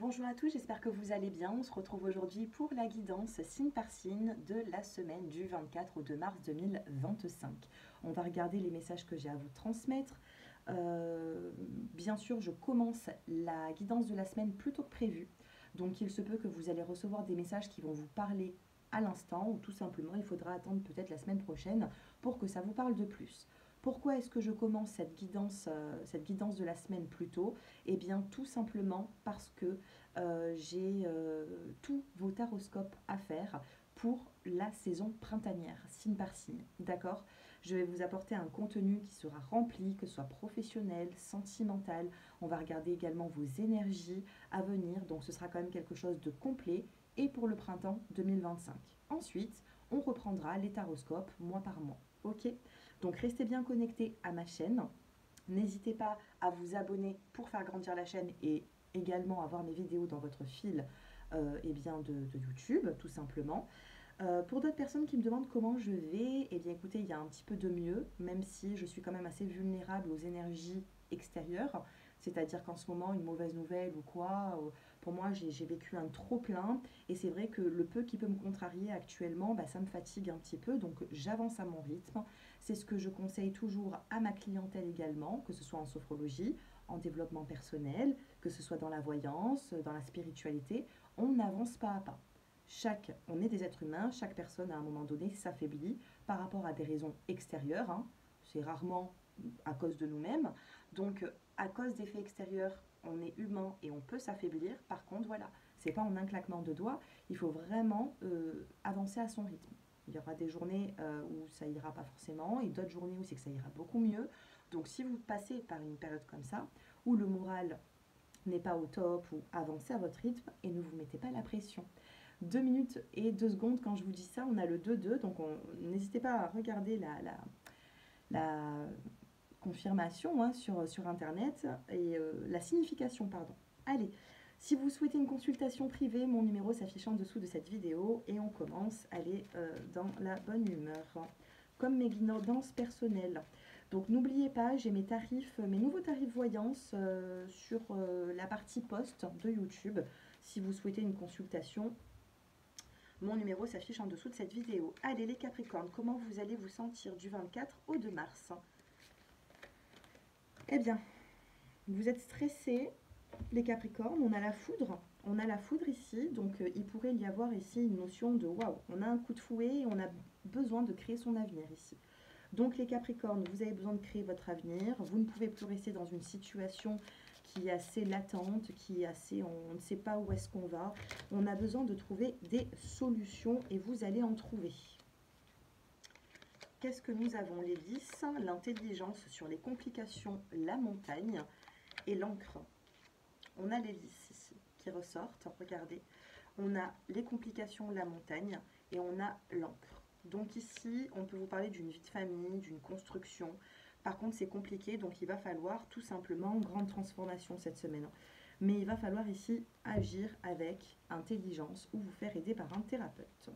Bonjour à tous, j'espère que vous allez bien. On se retrouve aujourd'hui pour la guidance signe par signe de la semaine du 24 au 2 mars 2025. On va regarder les messages que j'ai à vous transmettre. Bien sûr, je commence la guidance de la semaine plus tôt que prévu. Donc il se peut que vous allez recevoir des messages qui vont vous parler à l'instant ou tout simplement il faudra attendre peut-être la semaine prochaine pour que ça vous parle de plus. Pourquoi est-ce que je commence cette guidance de la semaine plus tôt? Eh bien, tout simplement parce que j'ai tous vos taroscopes à faire pour la saison printanière, signe par signe. D'accord? Je vais vous apporter un contenu qui sera rempli, que ce soit professionnel, sentimental. On va regarder également vos énergies à venir. Donc, ce sera quand même quelque chose de complet et pour le printemps 2025. Ensuite, on reprendra les taroscopes mois par mois. Ok? Donc restez bien connectés à ma chaîne. N'hésitez pas à vous abonner pour faire grandir la chaîne et également avoir mes vidéos dans votre fil eh bien de YouTube, tout simplement. Pour d'autres personnes qui me demandent comment je vais, eh bien écoutez, il y a un petit peu de mieux, même si je suis quand même assez vulnérable aux énergies extérieures. C'est-à-dire qu'en ce moment, une mauvaise nouvelle ou quoi, pour moi, j'ai vécu un trop plein. Et c'est vrai que le peu qui peut me contrarier actuellement, bah, ça me fatigue un petit peu. Donc j'avance à mon rythme. C'est ce que je conseille toujours à ma clientèle également, que ce soit en sophrologie, en développement personnel, que ce soit dans la voyance, dans la spiritualité. On avance pas à pas. On est des êtres humains, chaque personne à un moment donné s'affaiblit par rapport à des raisons extérieures, hein. C'est rarement à cause de nous-mêmes. Donc, à cause des faits extérieurs, on est humain et on peut s'affaiblir. Par contre, voilà, c'est pas en un claquement de doigts. Il faut vraiment avancer à son rythme. Il y aura des journées où ça ira pas forcément et d'autres journées où c'est que ça ira beaucoup mieux. Donc, si vous passez par une période comme ça, où le moral n'est pas au top ou avancez à votre rythme et ne vous mettez pas la pression. 2 minutes et 2 secondes quand je vous dis ça, on a le 2-2, donc n'hésitez pas à regarder la confirmation hein, sur Internet et la signification, pardon. Allez, si vous souhaitez une consultation privée, mon numéro s'affiche en dessous de cette vidéo et on commence, allez, dans la bonne humeur. Comme mes guidances personnelles. Donc n'oubliez pas, j'ai mes tarifs, mes nouveaux tarifs voyance sur la partie post de YouTube. Si vous souhaitez une consultation, mon numéro s'affiche en dessous de cette vidéo. Allez les Capricornes, comment vous allez vous sentir du 24 au 2 mars? Eh bien, vous êtes stressés, les Capricornes, on a la foudre. On a la foudre ici, donc il pourrait y avoir ici une notion de waouh, on a un coup de fouet et on a besoin de créer son avenir ici. Donc les Capricornes, vous avez besoin de créer votre avenir. Vous ne pouvez plus rester dans une situation qui est assez latente, qui est assez, on ne sait pas où est-ce qu'on va. On a besoin de trouver des solutions et vous allez en trouver. Qu'est-ce que nous avons? Les Lys, l'intelligence sur les complications, la montagne et l'encre. On a les Lys ici qui ressortent, regardez. On a les complications, la montagne et on a l'encre. Donc ici, on peut vous parler d'une vie de famille, d'une construction. Par contre, c'est compliqué, donc il va falloir tout simplement grande transformation cette semaine. Mais il va falloir ici agir avec intelligence ou vous faire aider par un thérapeute.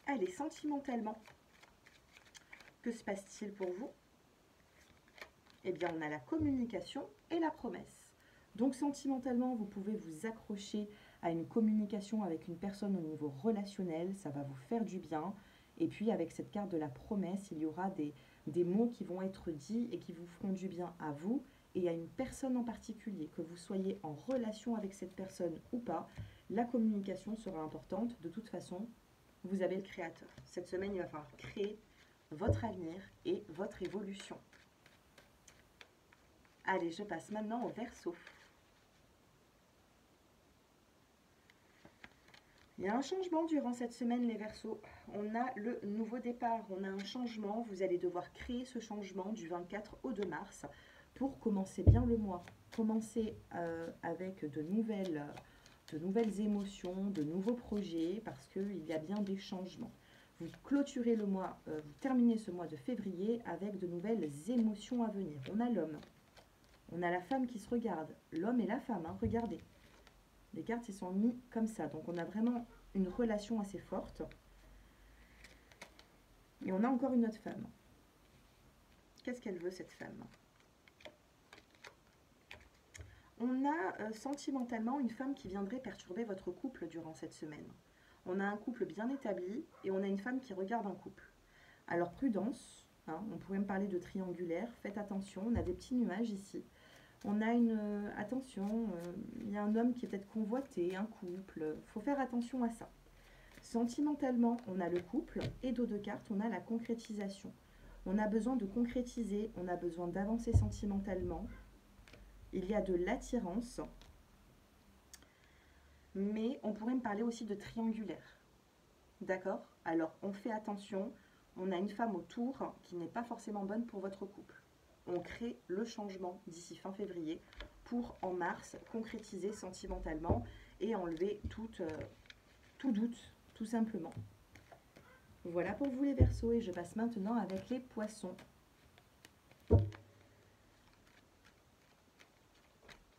Allez, sentimentalement, que se passe-t-il pour vous? Eh bien, on a la communication et la promesse. Donc sentimentalement, vous pouvez vous accrocher à une communication avec une personne au niveau relationnel, ça va vous faire du bien. Et puis avec cette carte de la promesse, il y aura des mots qui vont être dits et qui vous feront du bien à vous et à une personne en particulier. Que vous soyez en relation avec cette personne ou pas, la communication sera importante. De toute façon, vous avez le créateur. Cette semaine, il va falloir créer votre avenir et votre évolution. Allez, je passe maintenant au Verseau. Il y a un changement durant cette semaine, les Verseaux. On a le nouveau départ, on a un changement. Vous allez devoir créer ce changement du 24 au 2 mars pour commencer bien le mois. Commencer avec de nouvelles émotions, de nouveaux projets, parce qu'il y a bien des changements. Vous clôturez le mois, vous terminez ce mois de février avec de nouvelles émotions à venir. On a l'homme, on a la femme qui se regarde, l'homme et la femme, hein, regardez. Les cartes, ils sont mis comme ça. Donc, on a vraiment une relation assez forte. Et on a encore une autre femme. Qu'est-ce qu'elle veut, cette femme? On a sentimentalement une femme qui viendrait perturber votre couple durant cette semaine. On a un couple bien établi et on a une femme qui regarde un couple. Alors prudence, hein, on pourrait me parler de triangulaire, faites attention, on a des petits nuages ici. On a une... attention, il y a un homme qui est peut-être convoité, un couple, il faut faire attention à ça. Sentimentalement, on a le couple et dos de cartes, on a la concrétisation. On a besoin de concrétiser, on a besoin d'avancer sentimentalement. Il y a de l'attirance, mais on pourrait me parler aussi de triangulaire. D'accord? Alors, on fait attention, on a une femme autour qui n'est pas forcément bonne pour votre couple. On crée le changement d'ici fin février pour en mars concrétiser sentimentalement et enlever tout doute, tout simplement. Voilà pour vous les Verseaux et je passe maintenant avec les Poissons.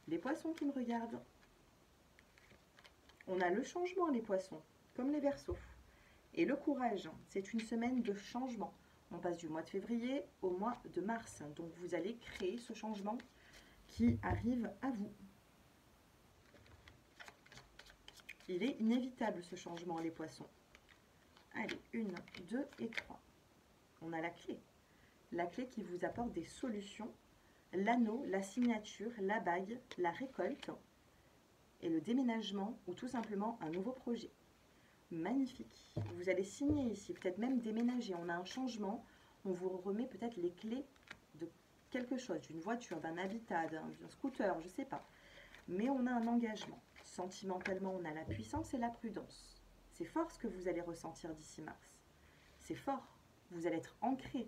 Les Poissons qui me regardent. On a le changement les Poissons, comme les Verseaux. Et le courage, c'est une semaine de changement. On passe du mois de février au mois de mars. Donc vous allez créer ce changement qui arrive à vous. Il est inévitable ce changement les Poissons. Allez, 1, 2 et 3. On a la clé. La clé qui vous apporte des solutions. L'anneau, la signature, la bague, la récolte et le déménagement ou tout simplement un nouveau projet. Magnifique. Vous allez signer ici, peut-être même déménager. On a un changement. On vous remet peut-être les clés de quelque chose, d'une voiture, d'un habitat, d'un scooter, je ne sais pas. Mais on a un engagement. Sentimentalement, on a la puissance et la prudence. C'est fort ce que vous allez ressentir d'ici mars. C'est fort. Vous allez être ancré.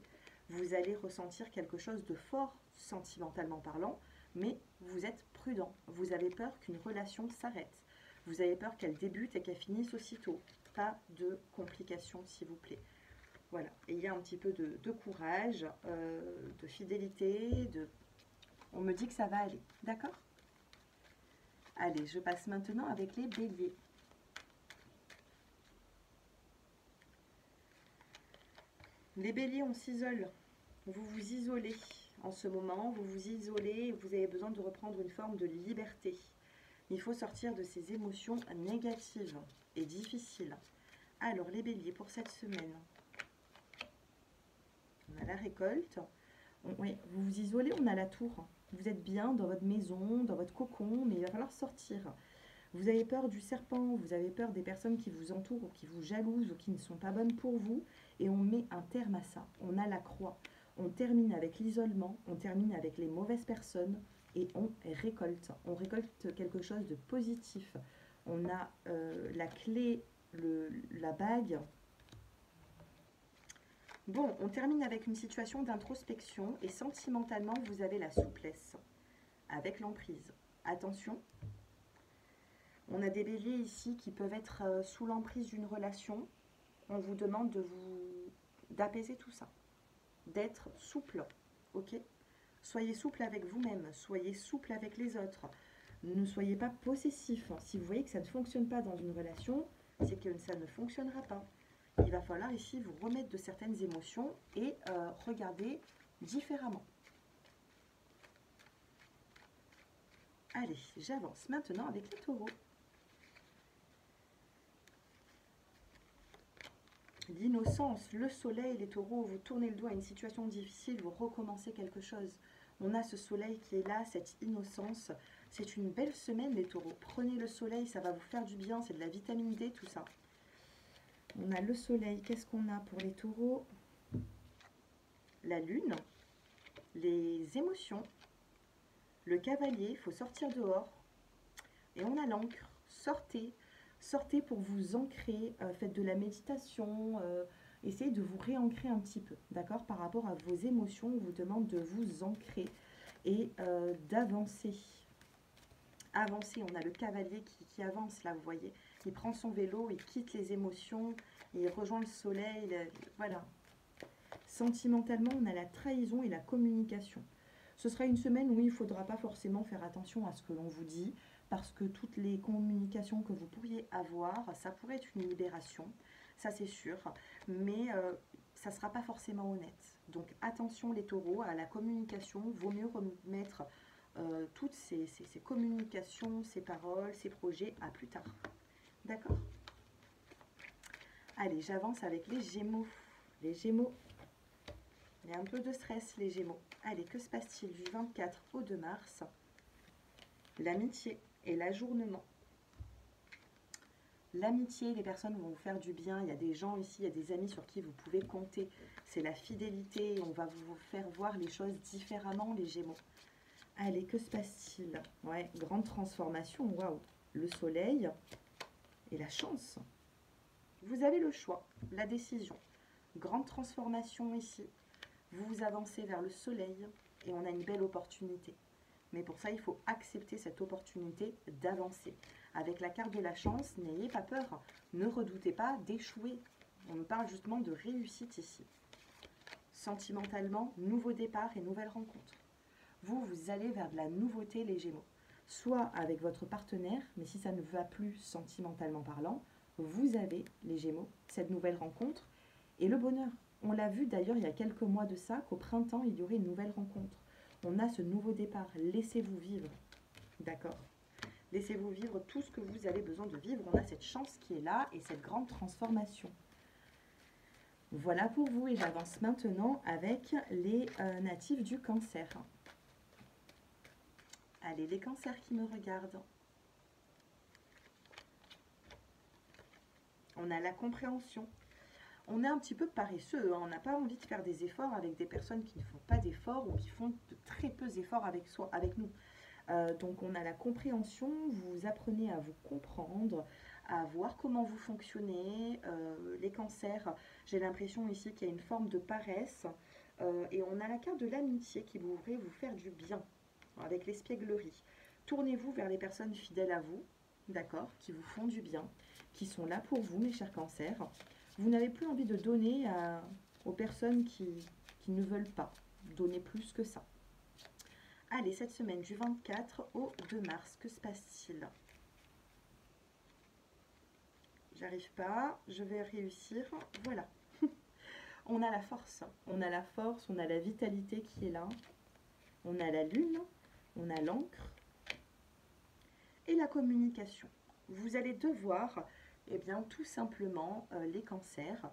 Vous allez ressentir quelque chose de fort, sentimentalement parlant, mais vous êtes prudent. Vous avez peur qu'une relation s'arrête. Vous avez peur qu'elle débute et qu'elle finisse aussitôt. Pas de complications, s'il vous plaît. Voilà. Et il y a un petit peu de courage, de fidélité, On me dit que ça va aller. D'accord? Allez, je passe maintenant avec les Béliers. Les Béliers, on s'isole. Vous vous isolez en ce moment. Vous vous isolez. Vous avez besoin de reprendre une forme de liberté. Il faut sortir de ces émotions négatives et difficiles. Alors, les Béliers, pour cette semaine, on a la récolte. Oui, vous vous isolez, on a la tour. Vous êtes bien dans votre maison, dans votre cocon, mais il va falloir sortir. Vous avez peur du serpent, vous avez peur des personnes qui vous entourent ou qui vous jalousent ou qui ne sont pas bonnes pour vous. Et on met un terme à ça. On a la croix. On termine avec l'isolement, on termine avec les mauvaises personnes et on récolte. On récolte quelque chose de positif. On a la clé, la bague. Bon, on termine avec une situation d'introspection et sentimentalement, vous avez la souplesse avec l'emprise. Attention, on a des béliers ici qui peuvent être sous l'emprise d'une relation. On vous demande d'apaiser tout ça, d'être souple, ok? Soyez souple avec vous-même, soyez souple avec les autres. Ne soyez pas possessif. Si vous voyez que ça ne fonctionne pas dans une relation, c'est que ça ne fonctionnera pas. Il va falloir ici vous remettre de certaines émotions et regarder différemment. Allez, j'avance maintenant avec les taureaux. L'innocence, le soleil, les taureaux, vous tournez le doigt à une situation difficile, vous recommencez quelque chose. On a ce soleil qui est là, cette innocence. C'est une belle semaine les taureaux. Prenez le soleil, ça va vous faire du bien, c'est de la vitamine D tout ça. On a le soleil, qu'est-ce qu'on a pour les taureaux? La lune, les émotions, le cavalier, il faut sortir dehors. Et on a l'encre, sortez. Sortez pour vous ancrer, faites de la méditation, essayez de vous réancrer un petit peu, d'accord? Par rapport à vos émotions, on vous demande de vous ancrer et d'avancer. Avancer, on a le cavalier qui avance là, vous voyez. Il prend son vélo, il quitte les émotions, il rejoint le soleil, voilà. Sentimentalement, on a la trahison et la communication. Ce sera une semaine où il ne faudra pas forcément faire attention à ce que l'on vous dit, parce que toutes les communications que vous pourriez avoir, ça pourrait être une libération, ça c'est sûr, mais ça ne sera pas forcément honnête. Donc attention les taureaux, à la communication, vaut mieux remettre toutes ces communications, ces paroles, ces projets à plus tard. D'accord? Allez, j'avance avec les Gémeaux. Les Gémeaux, il y a un peu de stress, les Gémeaux. Allez, que se passe-t-il du 24 au 2 mars? L'amitié et l'ajournement. L'amitié, les personnes vont vous faire du bien. Il y a des gens ici, il y a des amis sur qui vous pouvez compter. C'est la fidélité. On va vous faire voir les choses différemment, les Gémeaux. Allez, que se passe-t-il? Ouais, grande transformation. Waouh! Le soleil et la chance. Vous avez le choix, la décision. Grande transformation ici. Vous avancez vers le soleil et on a une belle opportunité. Mais pour ça, il faut accepter cette opportunité d'avancer. Avec la carte de la chance, n'ayez pas peur. Ne redoutez pas d'échouer. On me parle justement de réussite ici. Sentimentalement, nouveau départ et nouvelle rencontre. Vous allez vers de la nouveauté, les Gémeaux. Soit avec votre partenaire, mais si ça ne va plus sentimentalement parlant, vous avez, les Gémeaux, cette nouvelle rencontre et le bonheur. On l'a vu d'ailleurs il y a quelques mois de ça, qu'au printemps, il y aurait une nouvelle rencontre. On a ce nouveau départ. Laissez-vous vivre. D'accord? Laissez-vous vivre tout ce que vous avez besoin de vivre. On a cette chance qui est là et cette grande transformation. Voilà pour vous et j'avance maintenant avec les natifs du Cancer. Allez, les cancers qui me regardent. On a la compréhension. On est un petit peu paresseux, hein. On n'a pas envie de faire des efforts avec des personnes qui ne font pas d'efforts ou qui font de très peu d'efforts avec nous. Donc on a la compréhension, vous apprenez à vous comprendre, à voir comment vous fonctionnez. Les cancers, j'ai l'impression ici qu'il y a une forme de paresse. Et on a la carte de l'amitié qui voudrait vous faire du bien, avec l'espièglerie. Tournez-vous vers les personnes fidèles à vous, d'accord, qui vous font du bien, qui sont là pour vous, mes chers cancers. Vous n'avez plus envie de donner aux personnes qui ne veulent pas donner plus que ça. Allez, cette semaine du 24 au 2 mars, que se passe-t-il? J'arrive pas, je vais réussir. Voilà. On a la force, on a la force, on a la vitalité qui est là. On a la lune, on a l'encre et la communication. Vous allez devoir, eh bien, tout simplement, les cancers,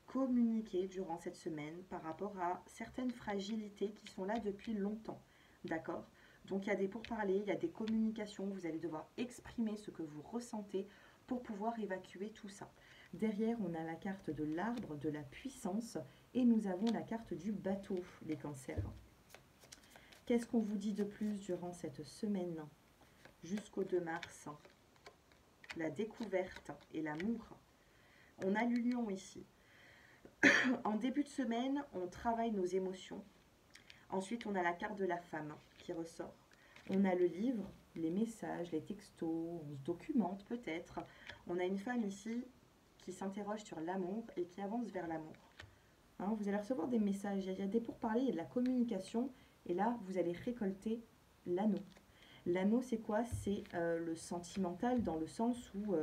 communiquer durant cette semaine par rapport à certaines fragilités qui sont là depuis longtemps. D'accord? Donc, il y a des pourparlers, il y a des communications. Vous allez devoir exprimer ce que vous ressentez pour pouvoir évacuer tout ça. Derrière, on a la carte de l'arbre, de la puissance, et nous avons la carte du bateau, les cancers. Qu'est-ce qu'on vous dit de plus durant cette semaine jusqu'au 2 mars? La découverte et l'amour. On a l'union ici. En début de semaine, on travaille nos émotions. Ensuite, on a la carte de la femme qui ressort. On a le livre, les messages, les textos, on se documente peut-être. On a une femme ici qui s'interroge sur l'amour et qui avance vers l'amour. Hein, vous allez recevoir des messages, il y a des pourparlers, il y a de la communication. Et là, vous allez récolter l'anneau. L'anneau, c'est quoi? C'est le sentimental dans le sens où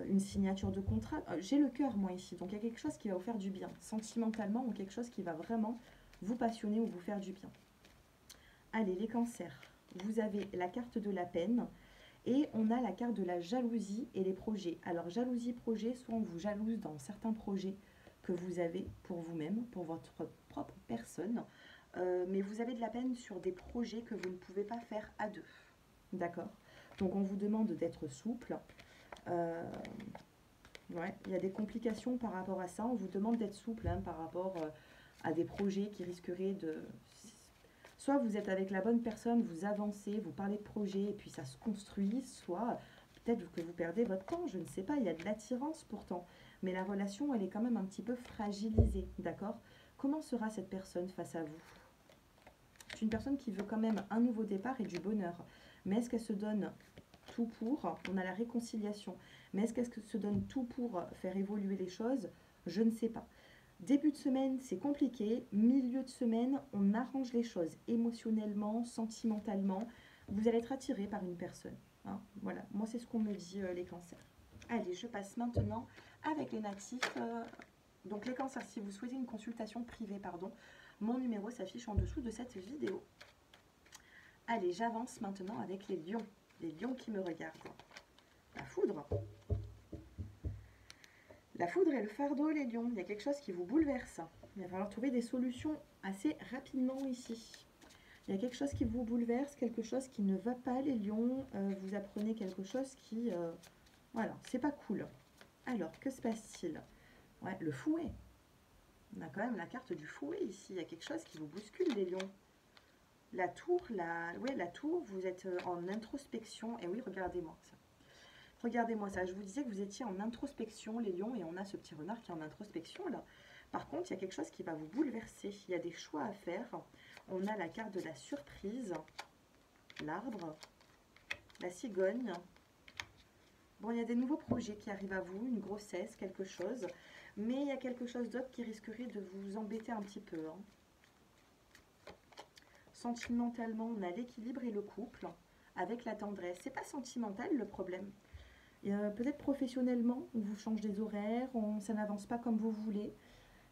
une signature de contrat. J'ai le cœur, moi, ici. Donc, il y a quelque chose qui va vous faire du bien. Sentimentalement, ou quelque chose qui va vraiment vous passionner ou vous faire du bien. Allez, les cancers. Vous avez la carte de la peine et on a la carte de la jalousie et les projets. Alors, jalousie, projet, soit on vous jalouse dans certains projets que vous avez pour vous-même, pour votre propre personne. Mais vous avez de la peine sur des projets que vous ne pouvez pas faire à deux. D'accord? Donc, on vous demande d'être souple. Ouais, il y a des complications par rapport à ça. On vous demande d'être souple hein, par rapport à des projets qui risqueraient de... Soit vous êtes avec la bonne personne, vous avancez, vous parlez de projet et puis ça se construit, soit peut-être que vous perdez votre temps, je ne sais pas, il y a de l'attirance pourtant. Mais la relation, elle est quand même un petit peu fragilisée, d'accord? Comment sera cette personne face à vous? C'est une personne qui veut quand même un nouveau départ et du bonheur. Mais est-ce qu'elle se donne tout pour? On a la réconciliation. Mais est-ce qu'elle se donne tout pour faire évoluer les choses? Je ne sais pas. Début de semaine, c'est compliqué. Milieu de semaine, on arrange les choses émotionnellement, sentimentalement. Vous allez être attiré par une personne. Hein, voilà, moi c'est ce qu'on me dit les cancers. Allez, je passe maintenant avec les natifs. Donc les cancers, si vous souhaitez une consultation privée, pardon, mon numéro s'affiche en dessous de cette vidéo. Allez, j'avance maintenant avec les lions. Les lions qui me regardent. La foudre. La foudre et le fardeau, les lions. Il y a quelque chose qui vous bouleverse. Il va falloir trouver des solutions assez rapidement ici. Il y a quelque chose qui vous bouleverse, quelque chose qui ne va pas, les lions. Vous apprenez quelque chose qui... voilà, c'est pas cool. Alors, que se passe-t-il? Ouais, le fouet. On a quand même la carte du fouet ici. Il y a quelque chose qui vous bouscule, les lions. La tour, la tour, vous êtes en introspection. Et oui, regardez-moi ça. Regardez-moi ça. Je vous disais que vous étiez en introspection, les lions, et on a ce petit renard qui est en introspection, là. Par contre, il y a quelque chose qui va vous bouleverser. Il y a des choix à faire. On a la carte de la surprise, l'arbre, la cigogne. Bon, il y a des nouveaux projets qui arrivent à vous, une grossesse, quelque chose. Mais il y a quelque chose d'autre qui risquerait de vous embêter un petit peu. Sentimentalement, on a l'équilibre et le couple avec la tendresse. C'est pas sentimental le problème. Peut-être professionnellement, on vous change des horaires, ça n'avance pas comme vous voulez.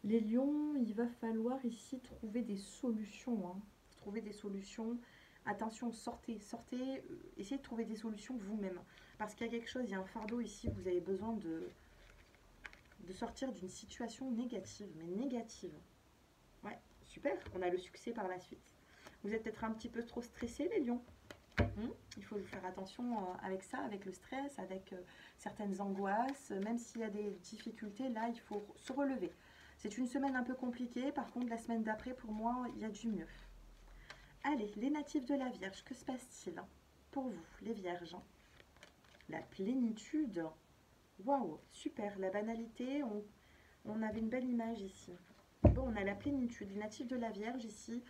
Les lions, il va falloir ici trouver des solutions. Trouver des solutions. Attention, sortez, essayez de trouver des solutions vous-même. Parce qu'il y a quelque chose, il y a un fardeau ici, vous avez besoin de sortir d'une situation négative, mais négative. Ouais, super, on a le succès par la suite. Vous êtes peut-être un petit peu trop stressés, les lions. Il faut faire attention avec ça, avec le stress, avec certaines angoisses. Même s'il y a des difficultés, là, il faut se relever. C'est une semaine un peu compliquée. Par contre, la semaine d'après, pour moi, il y a du mieux. Allez, les natifs de la Vierge, que se passe-t-il pour vous, les Vierges? La plénitude. Waouh, super. La banalité, on avait une belle image ici. Bon, on a la plénitude. Les natifs de la Vierge ici.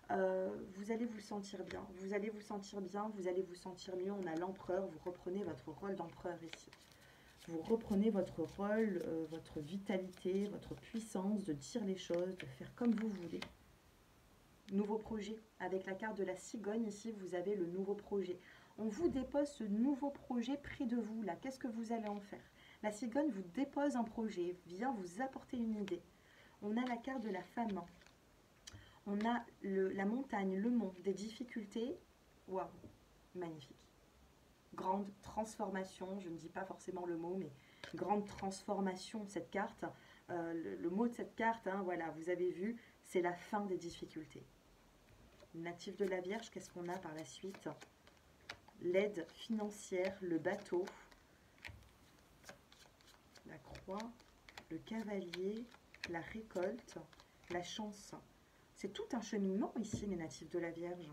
Vous allez vous sentir bien, vous allez vous sentir bien, vous allez vous sentir mieux. On a l'empereur, vous reprenez votre rôle d'empereur ici. Vous reprenez votre rôle, votre vitalité, votre puissance de dire les choses, de faire comme vous voulez. Nouveau projet. Avec la carte de la cigogne ici, vous avez le nouveau projet. On vous dépose ce nouveau projet près de vous là. Qu'est-ce que vous allez en faire? La cigogne vous dépose un projet, vient vous apporter une idée. On a la carte de la femme. On a la montagne, le mont, des difficultés. Waouh, magnifique. Grande transformation, je ne dis pas forcément le mot, mais grande transformation, cette carte. Le mot de cette carte, voilà, vous avez vu, c'est la fin des difficultés. Natif de la Vierge, qu'est-ce qu'on a par la suite? L'aide financière, le bateau, la croix, le cavalier, la récolte, la chance. C'est tout un cheminement ici, les natifs de la Vierge.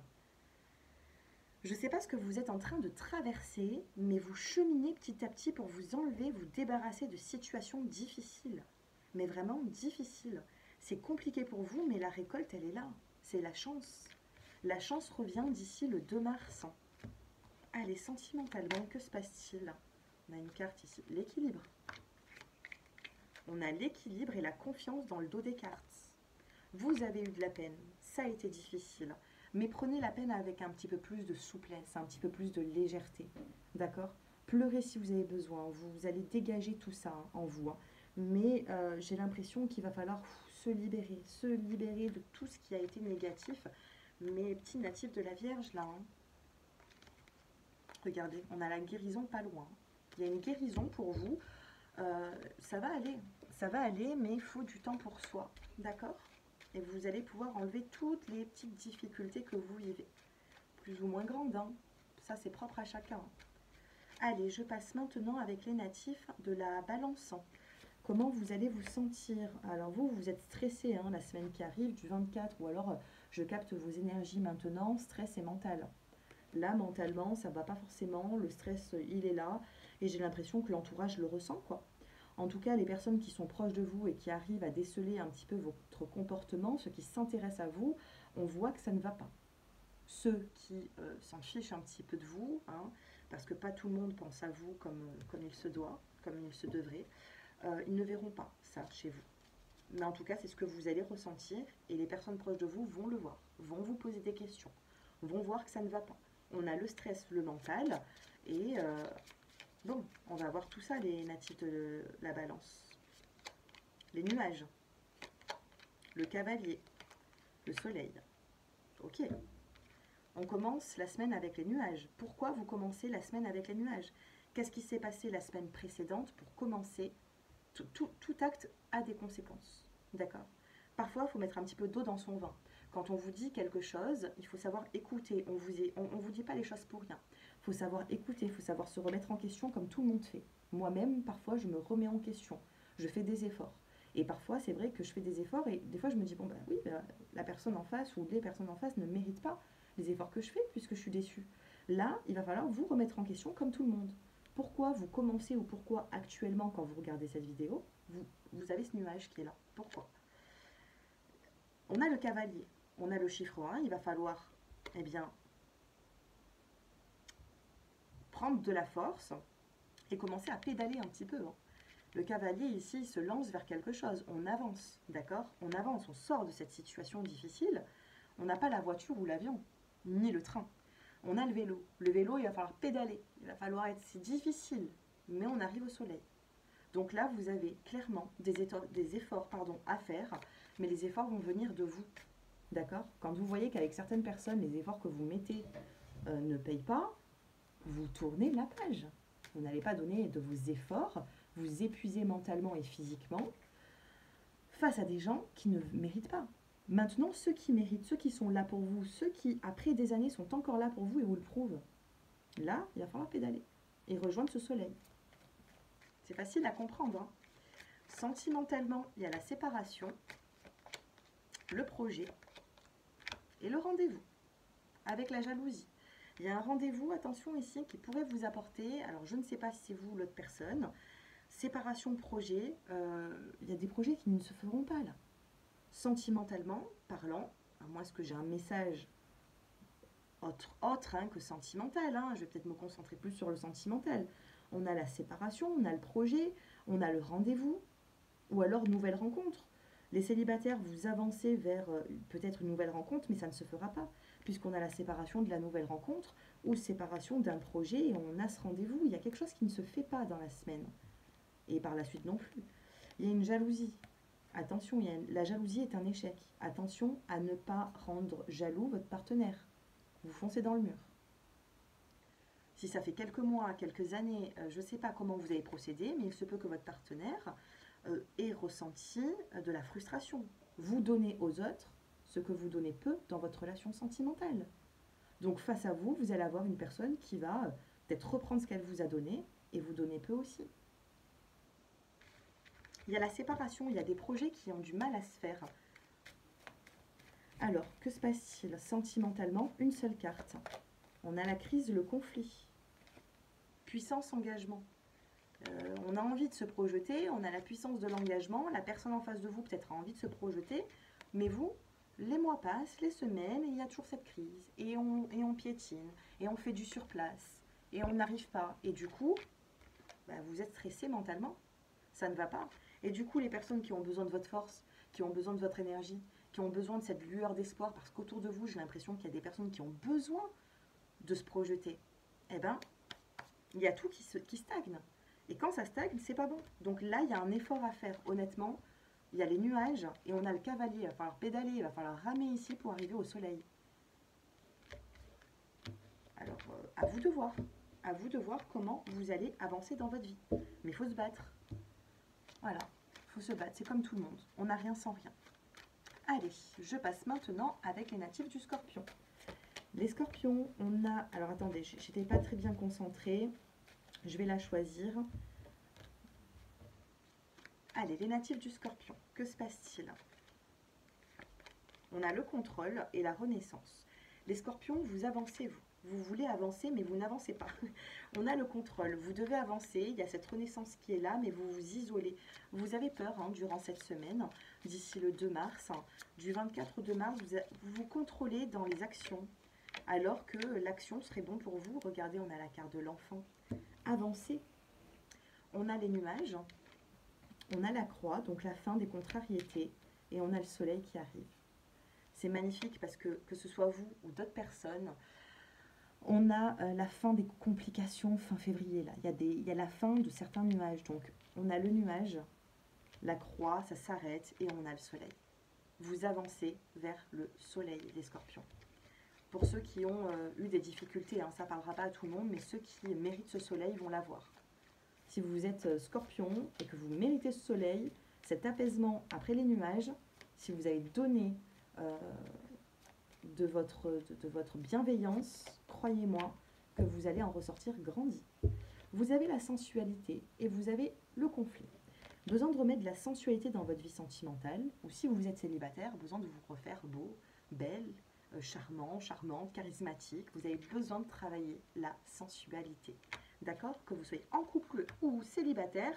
Je ne sais pas ce que vous êtes en train de traverser, mais vous cheminez petit à petit pour vous enlever, vous débarrasser de situations difficiles. Mais vraiment difficiles. C'est compliqué pour vous, mais la récolte, elle est là. C'est la chance. La chance revient d'ici le 2 mars. Allez, sentimentalement, que se passe-t-il? On a une carte ici, l'équilibre. On a l'équilibre et la confiance dans le dos des cartes. Vous avez eu de la peine, ça a été difficile, mais prenez la peine avec un petit peu plus de souplesse, un petit peu plus de légèreté, d'accord? Pleurez si vous avez besoin, vous allez dégager tout ça en vous, mais j'ai l'impression qu'il va falloir se libérer de tout ce qui a été négatif. Mes petits natifs de la Vierge, là, regardez, on a la guérison pas loin. Il y a une guérison pour vous, ça va aller, mais il faut du temps pour soi, d'accord? Et vous allez pouvoir enlever toutes les petites difficultés que vous vivez. Plus ou moins grandes, ça c'est propre à chacun. Allez, je passe maintenant avec les natifs de la Balance. Comment vous allez vous sentir? Alors vous êtes stressé la semaine qui arrive du 24, ou alors je capte vos énergies maintenant, stress et mental. Là, mentalement, ça ne va pas forcément, le stress, il est là, et j'ai l'impression que l'entourage le ressent, quoi. En tout cas, les personnes qui sont proches de vous et qui arrivent à déceler un petit peu votre comportement, ceux qui s'intéressent à vous, on voit que ça ne va pas. Ceux qui s'en fichent un petit peu de vous, parce que pas tout le monde pense à vous comme il se doit, comme il se devrait, ils ne verront pas ça chez vous. Mais en tout cas, c'est ce que vous allez ressentir et les personnes proches de vous vont le voir, vont vous poser des questions, vont voir que ça ne va pas. On a le stress, le mental et... bon, on va voir tout ça, les natifs de la Balance. Les nuages, le cavalier, le soleil. Ok. On commence la semaine avec les nuages. Pourquoi vous commencez la semaine avec les nuages? Qu'est-ce qui s'est passé la semaine précédente pour commencer? Tout acte a des conséquences. D'accord? Parfois, il faut mettre un petit peu d'eau dans son vin. Quand on vous dit quelque chose, il faut savoir écouter. On vous dit pas les choses pour rien. Il faut savoir écouter, il faut savoir se remettre en question comme tout le monde fait. Moi-même, parfois, je me remets en question. Je fais des efforts. Et parfois, c'est vrai que je fais des efforts et des fois, je me dis, bon, bah oui, bah, la personne en face ou les personnes en face ne méritent pas les efforts que je fais puisque je suis déçue. Là, il va falloir vous remettre en question comme tout le monde. Pourquoi vous commencez ou pourquoi actuellement, quand vous regardez cette vidéo, vous avez ce nuage qui est là? Pourquoi? On a le cavalier, on a le chiffre 1, il va falloir, eh bien, prendre de la force et commencer à pédaler un petit peu. Hein. Le cavalier ici, il se lance vers quelque chose, on avance, d'accord? On avance, on sort de cette situation difficile. On n'a pas la voiture ou l'avion, ni le train. On a le vélo. Le vélo, il va falloir pédaler, il va falloir être, c'est difficile, mais on arrive au soleil. Donc là, vous avez clairement des efforts à faire, mais les efforts vont venir de vous. D'accord? Quand vous voyez qu'avec certaines personnes, les efforts que vous mettez ne payent pas, vous tournez la page. Vous n'allez pas donner de vos efforts, vous épuiser mentalement et physiquement face à des gens qui ne méritent pas. Maintenant, ceux qui méritent, ceux qui sont là pour vous, ceux qui, après des années, sont encore là pour vous et vous le prouvent, là, il va falloir pédaler et rejoindre ce soleil. C'est facile à comprendre. Hein. Sentimentalement, il y a la séparation, le projet et le rendez-vous avec la jalousie. Il y a un rendez-vous, attention ici, qui pourrait vous apporter, alors je ne sais pas si c'est vous ou l'autre personne, séparation projet, il y a des projets qui ne se feront pas là. Sentimentalement parlant, à moins que j'ai un message autre hein, que sentimental, hein, je vais peut-être me concentrer plus sur le sentimental. On a la séparation, on a le projet, on a le rendez-vous, ou alors nouvelle rencontre. Les célibataires, vous avancez vers peut-être une nouvelle rencontre, mais ça ne se fera pas, puisqu'on a la séparation de la nouvelle rencontre ou séparation d'un projet et on a ce rendez-vous. Il y a quelque chose qui ne se fait pas dans la semaine. Et par la suite non plus. Il y a une jalousie. Attention, la jalousie est un échec. Attention à ne pas rendre jaloux votre partenaire. Vous foncez dans le mur. Si ça fait quelques mois, quelques années, je ne sais pas comment vous avez procédé, mais il se peut que votre partenaire ait ressenti de la frustration. Vous donnez aux autres ce que vous donnez peu dans votre relation sentimentale. Donc face à vous, vous allez avoir une personne qui va peut-être reprendre ce qu'elle vous a donné et vous donner peu aussi. Il y a la séparation, il y a des projets qui ont du mal à se faire. Alors, que se passe-t-il sentimentalement? Une seule carte. On a la crise, le conflit. Puissance, engagement. On a envie de se projeter, on a la puissance de l'engagement, la personne en face de vous peut-être a envie de se projeter, mais vous, les mois passent, les semaines, et il y a toujours cette crise, et on piétine, et on fait du surplace, et on n'arrive pas, et du coup, bah, vous êtes stressé mentalement, ça ne va pas. Et du coup, les personnes qui ont besoin de votre force, qui ont besoin de votre énergie, qui ont besoin de cette lueur d'espoir, parce qu'autour de vous, j'ai l'impression qu'il y a des personnes qui ont besoin de se projeter, eh bien, il y a tout qui stagne. Et quand ça stagne, c'est pas bon. Donc là, il y a un effort à faire. Honnêtement, il y a les nuages et on a le cavalier. Il va falloir pédaler, il va falloir ramer ici pour arriver au soleil. Alors, à vous de voir. À vous de voir comment vous allez avancer dans votre vie. Mais il faut se battre. Voilà, il faut se battre. C'est comme tout le monde. On n'a rien sans rien. Allez, je passe maintenant avec les natifs du Scorpion. Les Scorpions, on a... Alors attendez, j'étais pas très bien concentrée. Je vais la choisir. Allez, les natifs du Scorpion, que se passe-t-il? On a le contrôle et la renaissance. Les Scorpions, vous avancez, vous. Vous voulez avancer, mais vous n'avancez pas. On a le contrôle, vous devez avancer, il y a cette renaissance qui est là, mais vous vous isolez. Vous avez peur hein, durant cette semaine, d'ici le 2 mars. Du 24 au 2 mars, vous vous contrôlez dans les actions, alors que l'action serait bon pour vous. Regardez, on a la carte de l'enfant. Avancez. On a les nuages, on a la croix, donc la fin des contrariétés, et on a le soleil qui arrive. C'est magnifique parce que ce soit vous ou d'autres personnes, on a la fin des complications fin février. Là. Il y a la fin de certains nuages. Donc, on a le nuage, la croix, ça s'arrête et on a le soleil. Vous avancez vers le soleil, les Scorpions. Pour ceux qui ont eu des difficultés, hein, ça ne parlera pas à tout le monde, mais ceux qui méritent ce soleil vont l'avoir. Si vous êtes scorpion et que vous méritez ce soleil, cet apaisement après les nuages, si vous avez donné de votre bienveillance, croyez-moi que vous allez en ressortir grandi. Vous avez la sensualité et vous avez le conflit. Besoin de remettre de la sensualité dans votre vie sentimentale, ou si vous êtes célibataire, besoin de vous refaire beau, belle, charmant, charmante, charismatique. Vous avez besoin de travailler la sensualité. D'accord? Que vous soyez en couple ou célibataire,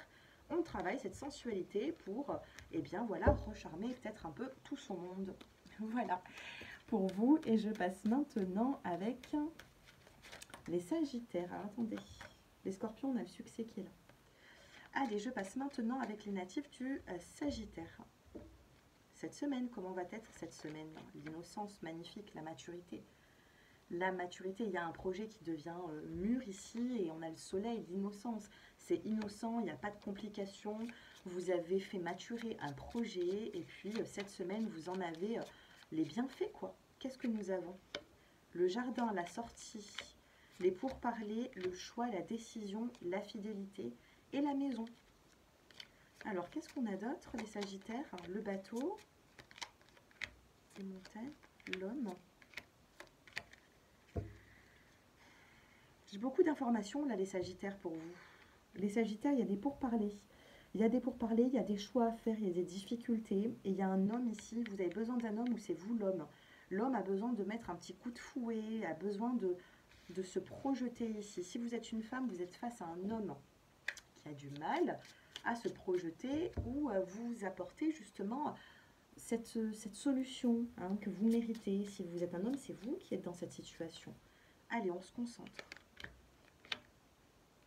on travaille cette sensualité pour, eh bien voilà, recharmer peut-être un peu tout son monde. Voilà pour vous. Et je passe maintenant avec les Sagittaires. Alors, attendez, les Scorpions, on a le succès qui est là. Allez, je passe maintenant avec les natifs du Sagittaire. Cette semaine, comment va être cette semaine? L'innocence, magnifique, la maturité. La maturité, il y a un projet qui devient mûr ici et on a le soleil, l'innocence. C'est innocent, il n'y a pas de complications. Vous avez fait maturer un projet et puis cette semaine, vous en avez les bienfaits, quoi. Qu'est-ce que nous avons? Le jardin, la sortie, les pourparlers, le choix, la décision, la fidélité et la maison. Alors, qu'est-ce qu'on a d'autre, les Sagittaires? Le bateau, les montagnes, l'homme. J'ai beaucoup d'informations, là, les Sagittaires, pour vous. Les Sagittaires, il y a des pourparlers. Il y a des pourparlers, il y a des choix à faire, il y a des difficultés. Et il y a un homme ici, vous avez besoin d'un homme ou c'est vous l'homme. L'homme a besoin de mettre un petit coup de fouet, a besoin de se projeter ici. Si vous êtes une femme, vous êtes face à un homme qui a du mal à se projeter ou à vous apporter justement cette solution hein, que vous méritez. Si vous êtes un homme, c'est vous qui êtes dans cette situation. Allez, on se concentre.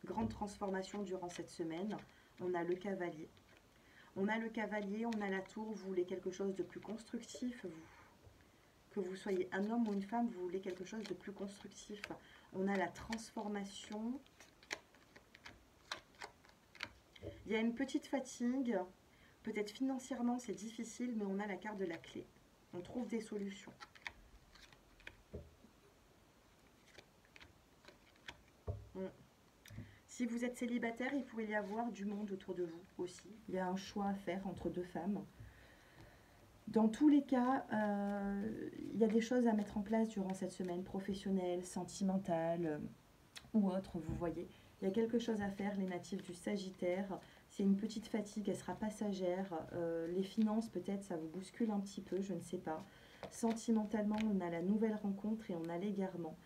Grande transformation durant cette semaine. On a le cavalier. On a le cavalier, on a la tour. Vous voulez quelque chose de plus constructif, vous. Que vous soyez un homme ou une femme, vous voulez quelque chose de plus constructif. On a la transformation. Il y a une petite fatigue. Peut-être financièrement, c'est difficile, mais on a la carte de la clé. On trouve des solutions. Si vous êtes célibataire, il pourrait y avoir du monde autour de vous aussi. Il y a un choix à faire entre deux femmes. Dans tous les cas, il y a des choses à mettre en place durant cette semaine, professionnelle, sentimentale ou autre, vous voyez. Il y a quelque chose à faire, les natifs du Sagittaire. C'est une petite fatigue, elle sera passagère. Les finances, peut-être, ça vous bouscule un petit peu, je ne sais pas. Sentimentalement, on a la nouvelle rencontre et on a l'égarement.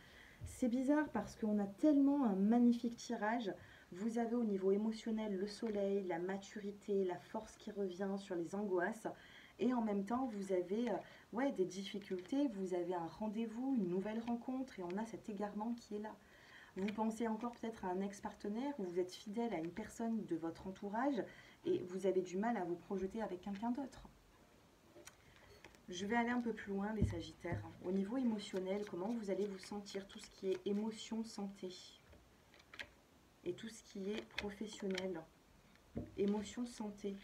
C'est bizarre parce qu'on a tellement un magnifique tirage. Vous avez au niveau émotionnel le soleil, la maturité, la force qui revient sur les angoisses. Et en même temps, vous avez des difficultés, vous avez un rendez-vous, une nouvelle rencontre et on a cet égarement qui est là. Vous pensez encore peut-être à un ex-partenaire ou vous êtes fidèle à une personne de votre entourage et vous avez du mal à vous projeter avec quelqu'un d'autre. Je vais aller un peu plus loin, les Sagittaires. Au niveau émotionnel, comment vous allez vous sentir? Tout ce qui est émotion, santé. Et tout ce qui est professionnel. Émotion, santé.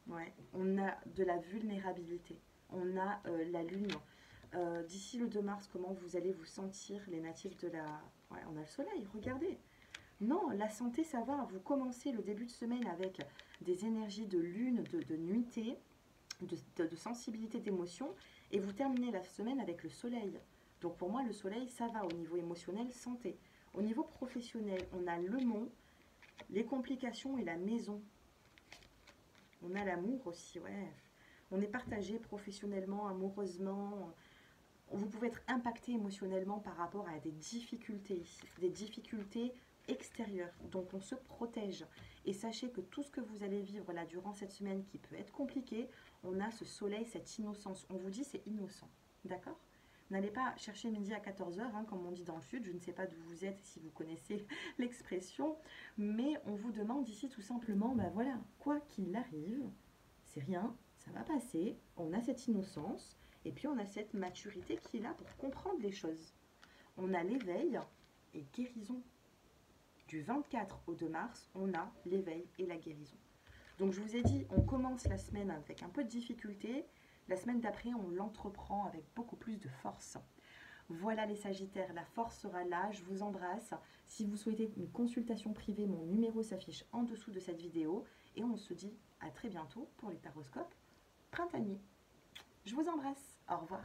Ouais, on a de la vulnérabilité. On a la lune. D'ici le 2 mars, comment vous allez vous sentir, les natifs de la... Ouais, on a le soleil, regardez. Non, la santé, ça va. Vous commencez le début de semaine avec des énergies de lune, de nuitée. De sensibilité d'émotion et vous terminez la semaine avec le soleil. Donc pour moi, le soleil, ça va au niveau émotionnel, santé. Au niveau professionnel, on a le mont, les complications et la maison. On a l'amour aussi, ouais. On est partagé professionnellement, amoureusement. Vous pouvez être impacté émotionnellement par rapport à des difficultés ici, des difficultés extérieures. Donc on se protège. Et sachez que tout ce que vous allez vivre là durant cette semaine qui peut être compliqué, on a ce soleil, cette innocence. On vous dit c'est innocent, d'accord? N'allez pas chercher midi à 14 h, hein, comme on dit dans le sud. Je ne sais pas d'où vous êtes, si vous connaissez l'expression. Mais on vous demande ici tout simplement, ben voilà, quoi qu'il arrive, c'est rien, ça va passer. On a cette innocence et puis on a cette maturité qui est là pour comprendre les choses. On a l'éveil et guérison. Du 24 au 2 mars, on a l'éveil et la guérison. Donc je vous ai dit, on commence la semaine avec un peu de difficulté. La semaine d'après, on l'entreprend avec beaucoup plus de force. Voilà les Sagittaires, la force sera là, je vous embrasse. Si vous souhaitez une consultation privée, mon numéro s'affiche en dessous de cette vidéo. Et on se dit à très bientôt pour les taroscopes printaniers. Je vous embrasse, au revoir.